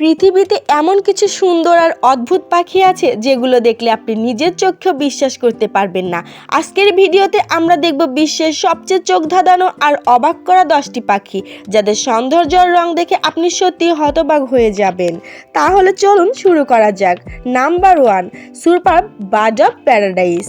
পৃথিবীতে এমন কিছু সুন্দর আর অদ্ভুত পাখি আছে যেগুলো দেখলে আপনি নিজের চোখেও বিশ্বাস করতে পারবেন না। আজকের ভিডিওতে আমরা দেখব বিশ্বের সবচেয়ে চোখ ধাঁধানো আর অবাক করা 10টি পাখি, যাদের সৌন্দর্য আর রং দেখে আপনি সত্যি হতবাক হয়ে যাবেন। তাহলে চলুন শুরু করা যাক। Number 1, superb bird of paradise.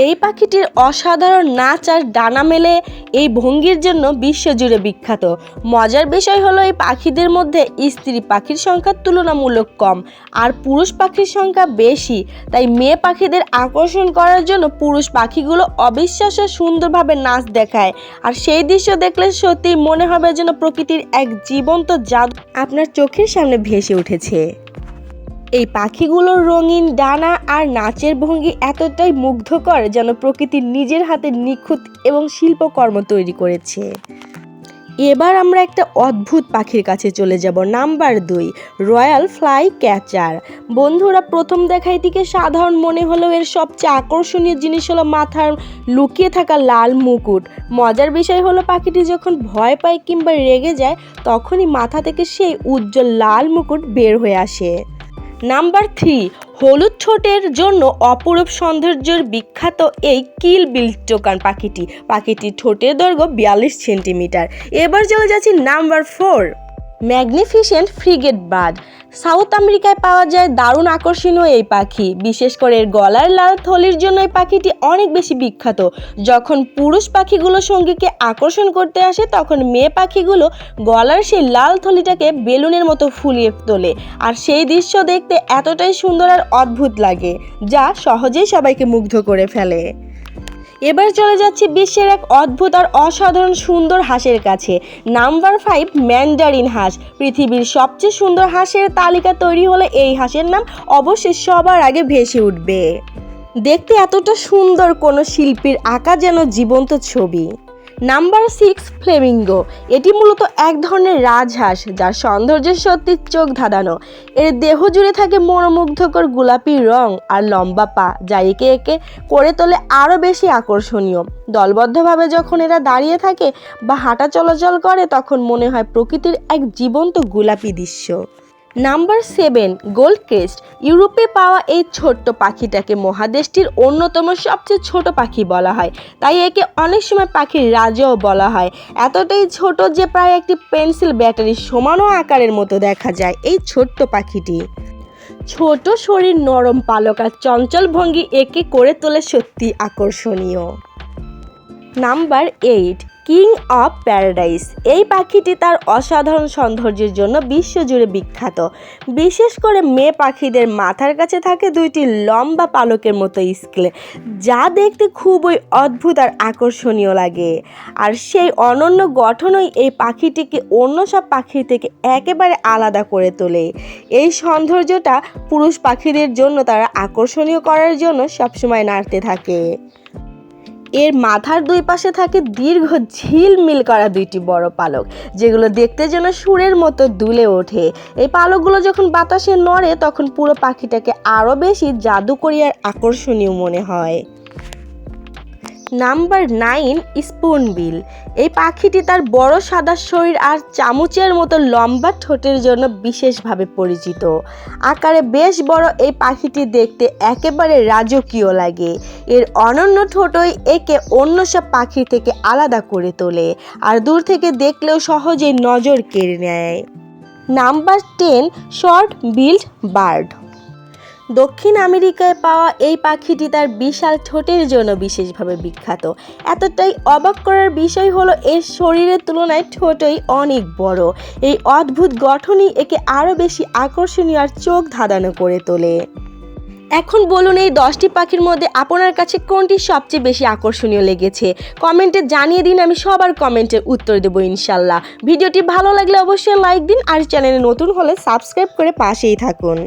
এই পাখিটির অসাধারণ নাচ আর ডানা মেলে এই ভঙ্গির জন্য বিশ্বজুড়ে বিখ্যাত। মজার বিষয় হলো এই পাখিদের মধ্যে স্ত্রী পাখির সংখ্যা তুলনামূলক কম আর পুরুষ পাখির সংখ্যা বেশি। তাই মেয়ে পাখিদের আকর্ষণ করার জন্য পুরুষ পাখিগুলো অবিশ্বাস্য সুন্দরভাবে নাচ দেখায়, আর সেই দৃশ্য দেখলে সত্যি মনে হবে যেন প্রকৃতির এক জীবন্ত জাদু আপনার চোখের সামনে ভেসে উঠেছে। এই পাখিগুলোর রঙিন ডানা আর নাচের ভঙ্গি এতটাই মুগ্ধকর যেন প্রকৃতি নিজের হাতে নিখুঁত এবং শিল্পকর্ম তৈরি করেছে। এবার আমরা একটা অদ্ভুত পাখির কাছে চলে যাব। Number 2, royal fly catcher. বন্ধুরা, প্রথম দেখায় এটিকে সাধারণ মনে হলেও এর সবচেয়ে আকর্ষণীয় জিনিস হলো মাথার লুকিয়ে থাকা লাল মুকুট। মজার বিষয় হলো পাখিটি যখন ভয় পায় কিংবা রেগে যায় তখনই মাথা থেকে সেই উজ্জ্বল লাল মুকুট বের হয়ে আসে। নাম্বার 3, হলুদ ঠোঁটের জন্য অপরূপ সৌন্দর্যের বিখ্যাত এই কিল বিল টোকান পাখিটির ঠোঁটের দৈর্ঘ্য 42 সেন্টিমিটার। এবার চলে যাচ্ছি number 4, magnificent frigate bird. South আমেরিকায় পাওয়া যায় দারুণ আকর্ষণীয় এই পাখি। বিশেষ করে এর গলার লাল থলির জন্য এই পাখিটি অনেক বেশি বিখ্যাত। যখন পুরুষ পাখিগুলো সঙ্গীকে আকর্ষণ করতে আসে তখন মেয়ে পাখিগুলো গলার সেই লাল থলিটাকে বেলুনের মতো ফুলিয়ে তোলে, আর সেই দৃশ্য দেখতে এতটাই সুন্দর আর অদ্ভুত লাগে যা সহজেই সবাইকে মুগ্ধ করে ফেলে। এবার চলে যাচ্ছি বিশ্বের এক অদ্ভুত আর অসাধারণ সুন্দর হাঁসের কাছে। নাম্বার 5, ম্যান্ডারিন হাঁস। পৃথিবীর সবচেয়ে সুন্দর হাঁসের তালিকা তৈরি হলে এই হাঁসের নাম অবশ্যই সবার আগে ভেসে উঠবে। দেখতে এতটা সুন্দর, কোনো শিল্পীর আঁকা যেন জীবন্ত ছবি। Number 6, Flamengo. এটি মূলত এক ধরনের রাজহাঁস যার সৌন্দর্য সত্যি চোখ ধাঁধানো। এর দেহ জুড়ে থাকে মনোমুগ্ধকর গোলাপি রং আর লম্বা পা, যা একে করে তোলে আরও বেশি আকর্ষণীয়। দলবদ্ধভাবে যখন এরা দাঁড়িয়ে থাকে বা হাঁটা চলাচল করে তখন মনে হয় প্রকৃতির এক জীবন্ত গোলাপি দৃশ্য। Number 7, gold crest. ইউরোপে পাওয়া এই ছোট্ট পাখিটাকে মহাদেশটির অন্যতম সবচেয়ে ছোট পাখি বলা হয়, তাই একে অনেক সময় পাখির রাজাও বলা হয়। এতটাই ছোট যে প্রায় একটি পেন্সিল ব্যাটারির সমানও আকারের মতো দেখা যায় এই ছোট্ট পাখিটি। ছোট শরীর, নরম পালক আর চঞ্চল ভঙ্গি একে করে তোলে সত্যি আকর্ষণীয়। Number 8, king of paradise. এই পাখিটি তার অসাধারণ সৌন্দর্যের জন্য বিশ্বজুড়ে বিখ্যাত। বিশেষ করে মেয়ে পাখিদের মাথার কাছে থাকে 2টি লম্বা পালকের মতো স্কেল, যা দেখতে খুবই অদ্ভুত আর আকর্ষণীয় লাগে। আর সেই অনন্য গঠনই এই পাখিটিকে অন্য সব পাখির থেকে একেবারে আলাদা করে তোলে। এই সৌন্দর্যটা পুরুষ পাখিদের জন্য তারা আকর্ষণীয় করার জন্য সবসময় নাড়তে থাকে। এর মাথার 2 পাশে থাকে দীর্ঘ ঝিলমিল করা 2টি বড় পালক, যেগুলো দেখতে যেন সুরের মতো দুলে ওঠে। এই পালকগুলো যখন বাতাসে নড়ে তখন পুরো পাখিটাকে আরও বেশি জাদুকরী আর আকর্ষণীয় মনে হয়। Number 9, spoonbill. এই পাখিটি তার বড় সাদা শরীর আর চামচের মতো লম্বা ঠোঁটের জন্য বিশেষভাবে পরিচিত। আকারে বেশ বড় এই পাখিটি দেখতে একেবারে রাজকীয় লাগে। এর অনন্য ঠোঁটই একে অন্য সব পাখি থেকে আলাদা করে তোলে, আর দূর থেকে দেখলেও সহজেই নজর কেড়ে নেয়। Number 10, short build bird. দক্ষিণ আমেরিকায় পাওয়া এই পাখিটি তার বিশাল ঠোঁটের জন্য বিশেষভাবে বিখ্যাত। এতটাই অবাক করার বিষয় হলো এর শরীরের তুলনায় ঠোঁটই অনেক বড়। এই অদ্ভুত গঠনই একে আরও বেশি আকর্ষণীয় আর চোখ ধাঁধানো করে তোলে। এখন বলুন, এই 10টি পাখির মধ্যে আপনার কাছে কোনটি সবচেয়ে বেশি আকর্ষণীয় লেগেছে? কমেন্টে জানিয়ে দিন, আমি সবার কমেন্টের উত্তর দেবো ইনশাল্লাহ। ভিডিওটি ভালো লাগলে অবশ্যই লাইক দিন, আর চ্যানেলে নতুন হলে সাবস্ক্রাইব করে পাশেই থাকুন।